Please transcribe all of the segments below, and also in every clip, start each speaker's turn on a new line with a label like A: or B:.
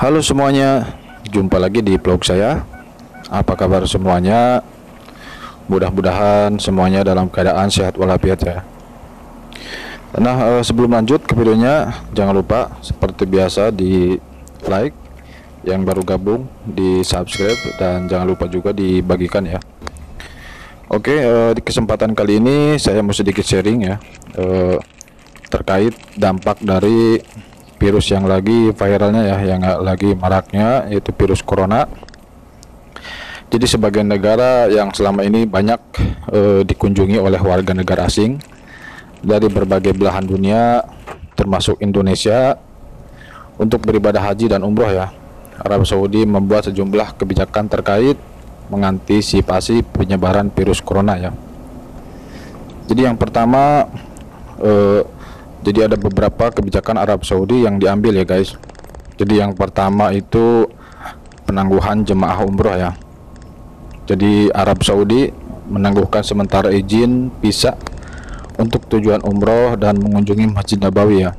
A: Halo semuanya, jumpa lagi di vlog saya. Apa kabar semuanya? Mudah-mudahan semuanya dalam keadaan sehat walafiat ya. Nah, sebelum lanjut ke videonya, jangan lupa seperti biasa di like, yang baru gabung di subscribe, dan jangan lupa juga dibagikan ya. Oke, di kesempatan kali ini saya mau sedikit sharing ya, terkait dampak dari virus yang lagi viralnya ya, yang lagi maraknya, yaitu virus corona. Jadi sebagian negara yang selama ini banyak dikunjungi oleh warga negara asing dari berbagai belahan dunia, termasuk Indonesia, untuk beribadah haji dan umroh ya, Arab Saudi membuat sejumlah kebijakan terkait mengantisipasi penyebaran virus corona ya. Jadi yang pertama, jadi ada beberapa kebijakan Arab Saudi yang diambil ya guys. Jadi yang pertama itu penangguhan jemaah umroh ya. Jadi Arab Saudi menangguhkan sementara izin visa untuk tujuan umroh dan mengunjungi Masjid Nabawi ya.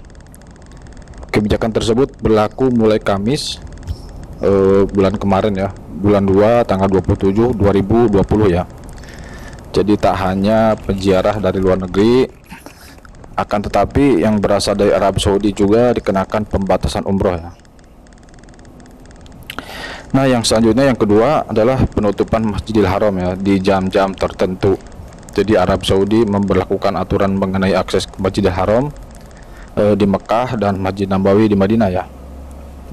A: Kebijakan tersebut berlaku mulai Kamis bulan kemarin ya, bulan 2 tanggal 27 2020 ya. Jadi tak hanya penziarah dari luar negeri, akan tetapi yang berasal dari Arab Saudi juga dikenakan pembatasan umroh ya. Nah, yang selanjutnya yang kedua adalah penutupan Masjidil Haram ya di jam-jam tertentu. Jadi Arab Saudi memberlakukan aturan mengenai akses ke Masjidil Haram di Mekah dan Masjid Nabawi di Madinah ya.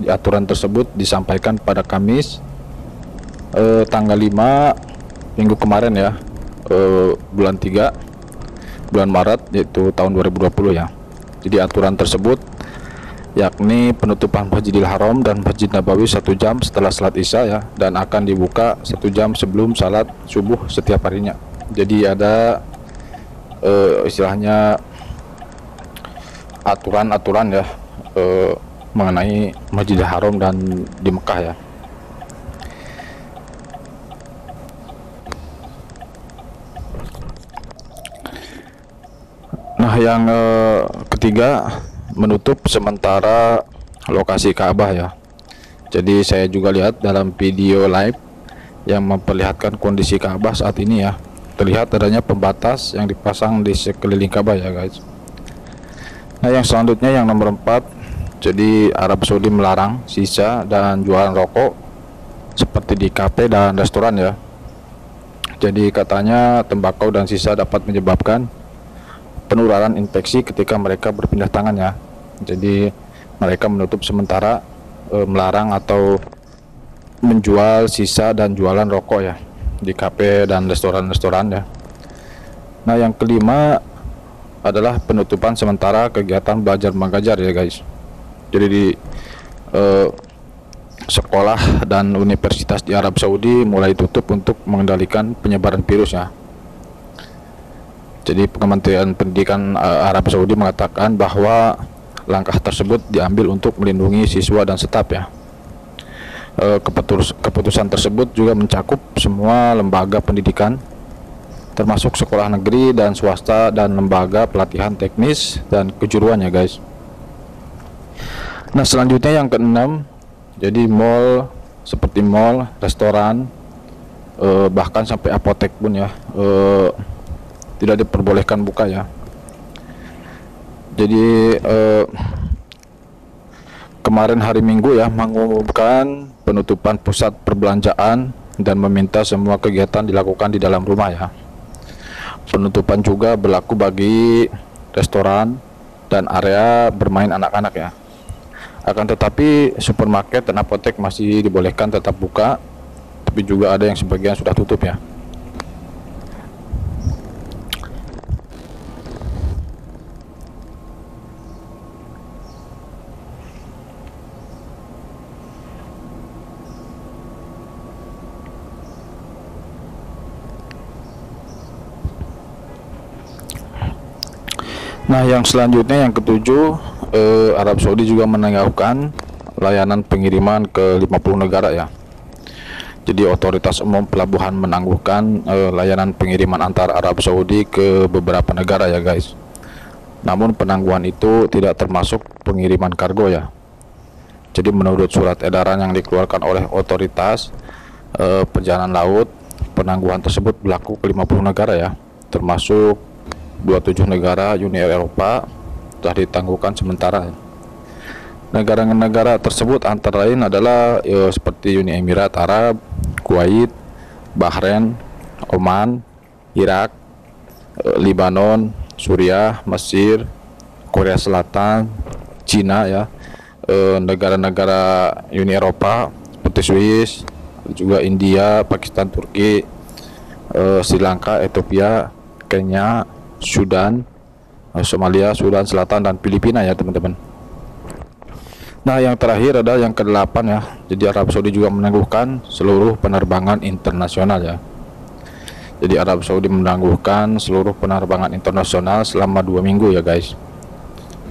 A: Di aturan tersebut disampaikan pada Kamis tanggal 5 minggu kemarin ya, bulan 3 bulan Maret, yaitu tahun 2020 ya. Jadi aturan tersebut yakni penutupan Masjidil Haram dan Masjid Nabawi 1 jam setelah salat Isya ya, dan akan dibuka 1 jam sebelum salat subuh setiap harinya. Jadi ada istilahnya aturan-aturan ya mengenai Masjidil Haram dan di Mekah ya. Nah, yang ketiga, menutup sementara lokasi Ka'bah ya. Jadi saya juga lihat dalam video live yang memperlihatkan kondisi Ka'bah saat ini ya. Terlihat adanya pembatas yang dipasang di sekeliling Ka'bah ya guys. Nah, yang selanjutnya yang nomor 4, jadi Arab Saudi melarang sisa dan jualan rokok seperti di kafe dan restoran ya. Jadi katanya tembakau dan sisa dapat menyebabkan penularan infeksi ketika mereka berpindah tangan ya. Jadi mereka menutup sementara melarang atau menjual sisa dan jualan rokok ya di kafe dan restoran-restoran ya. Nah, yang kelima adalah penutupan sementara kegiatan belajar mengajar ya guys. Jadi di sekolah dan universitas di Arab Saudi mulai tutup untuk mengendalikan penyebaran virus ya. Jadi Kementerian Pendidikan Arab Saudi mengatakan bahwa langkah tersebut diambil untuk melindungi siswa dan staf ya. Keputusan tersebut juga mencakup semua lembaga pendidikan, termasuk sekolah negeri dan swasta dan lembaga pelatihan teknis dan kejuruan ya guys. Nah, selanjutnya yang keenam, jadi mall, seperti mall, restoran, bahkan sampai apotek pun ya, tidak diperbolehkan buka ya. Jadi kemarin hari Minggu ya mengumumkan penutupan pusat perbelanjaan dan meminta semua kegiatan dilakukan di dalam rumah ya. Penutupan juga berlaku bagi restoran dan area bermain anak-anak ya. Akan tetapi supermarket dan apotek masih dibolehkan tetap buka, tapi juga ada yang sebagian sudah tutup ya. Nah, yang selanjutnya yang ketujuh, Arab Saudi juga menangguhkan layanan pengiriman ke 50 negara ya. Jadi otoritas umum pelabuhan menangguhkan layanan pengiriman antar Arab Saudi ke beberapa negara ya guys. Namun penangguhan itu tidak termasuk pengiriman kargo ya. Jadi menurut surat edaran yang dikeluarkan oleh otoritas perjalanan laut, penangguhan tersebut berlaku ke 50 negara ya, termasuk 27 negara Uni Eropa telah ditangguhkan sementara. Negara-negara tersebut antara lain adalah seperti Uni Emirat Arab, Kuwait, Bahrain, Oman, Irak, Lebanon, Suriah, Mesir, Korea Selatan, Cina ya, negara-negara Uni Eropa seperti Swiss, juga India, Pakistan, Turki, Sri Lanka, Ethiopia, Kenya, Sudan, Somalia, Sudan Selatan, dan Filipina ya teman-teman. Nah, yang terakhir adalah yang ke-8 ya. Jadi Arab Saudi juga menangguhkan seluruh penerbangan internasional ya. Jadi Arab Saudi menangguhkan seluruh penerbangan internasional selama 2 minggu ya guys.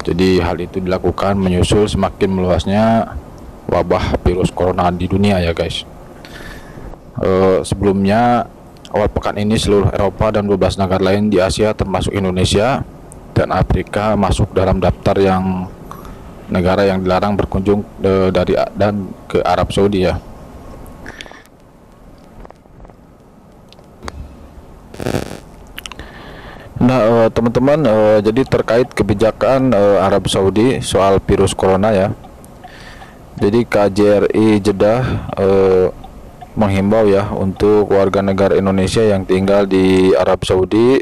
A: Jadi hal itu dilakukan menyusul semakin meluasnya wabah virus corona di dunia ya guys. Sebelumnya awal pekan ini seluruh Eropa dan 12 negara lain di Asia termasuk Indonesia dan Afrika masuk dalam daftar yang negara yang dilarang berkunjung dari dan ke Arab Saudi ya. Nah teman-teman, jadi terkait kebijakan Arab Saudi soal virus corona ya. Jadi KJRI Jeddah menghimbau ya untuk warga negara Indonesia yang tinggal di Arab Saudi.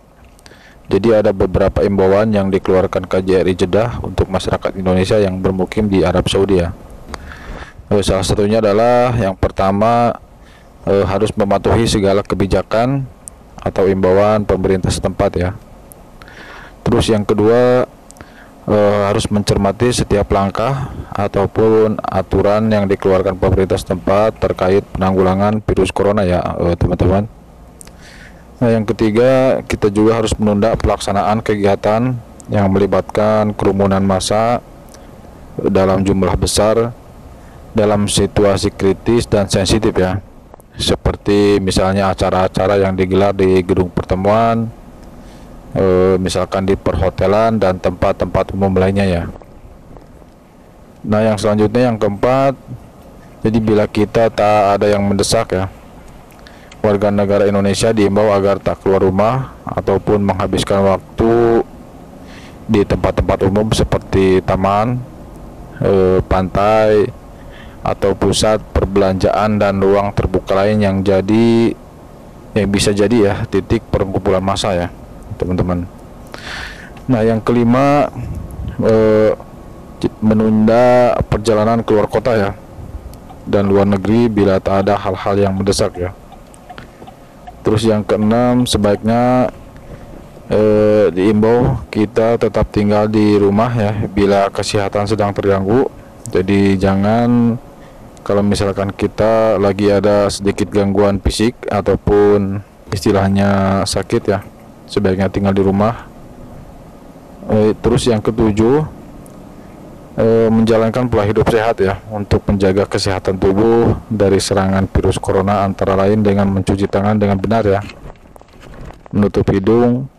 A: Jadi ada beberapa imbauan yang dikeluarkan KJRI Jeddah untuk masyarakat Indonesia yang bermukim di Arab Saudi ya. Salah satunya adalah yang pertama harus mematuhi segala kebijakan atau imbauan pemerintah setempat ya. Terus yang kedua harus mencermati setiap langkah ataupun aturan yang dikeluarkan pemerintah setempat terkait penanggulangan virus corona ya teman-teman. Nah, yang ketiga, kita juga harus menunda pelaksanaan kegiatan yang melibatkan kerumunan massa dalam jumlah besar dalam situasi kritis dan sensitif ya. Seperti misalnya acara-acara yang digelar di gedung pertemuan, misalkan di perhotelan dan tempat-tempat umum lainnya ya. Nah, yang selanjutnya yang keempat, jadi bila kita tak ada yang mendesak ya, warga negara Indonesia diimbau agar tak keluar rumah ataupun menghabiskan waktu di tempat-tempat umum seperti taman, pantai, atau pusat perbelanjaan dan ruang terbuka lain yang bisa jadi ya titik perkumpulan massa ya teman-teman. Nah, yang kelima, menunda perjalanan keluar kota ya dan luar negeri bila tak ada hal-hal yang mendesak ya. Terus yang keenam, sebaiknya diimbau kita tetap tinggal di rumah ya bila kesehatan sedang terganggu. Jadi jangan, kalau misalkan kita lagi ada sedikit gangguan fisik ataupun istilahnya sakit ya, sebaiknya tinggal di rumah. Terus yang ketujuh, menjalankan pola hidup sehat ya untuk menjaga kesehatan tubuh dari serangan virus corona, antara lain dengan mencuci tangan dengan benar ya, menutup hidung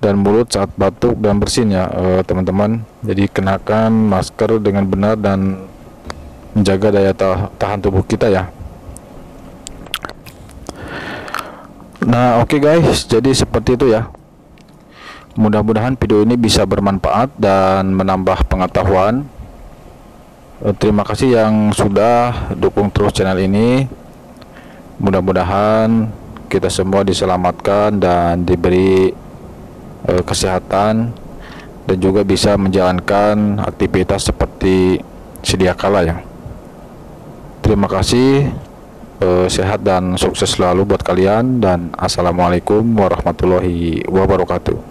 A: dan mulut saat batuk dan bersin ya teman-teman. Jadi kenakan masker dengan benar dan menjaga daya tahan tubuh kita ya. Nah oke guys, jadi seperti itu ya. Mudah-mudahan video ini bisa bermanfaat dan menambah pengetahuan. Terima kasih yang sudah dukung terus channel ini. Mudah-mudahan kita semua diselamatkan dan diberi kesehatan dan juga bisa menjalankan aktivitas seperti sedia kala ya. Terima kasih, sehat dan sukses selalu buat kalian, dan assalamualaikum warahmatullahi wabarakatuh.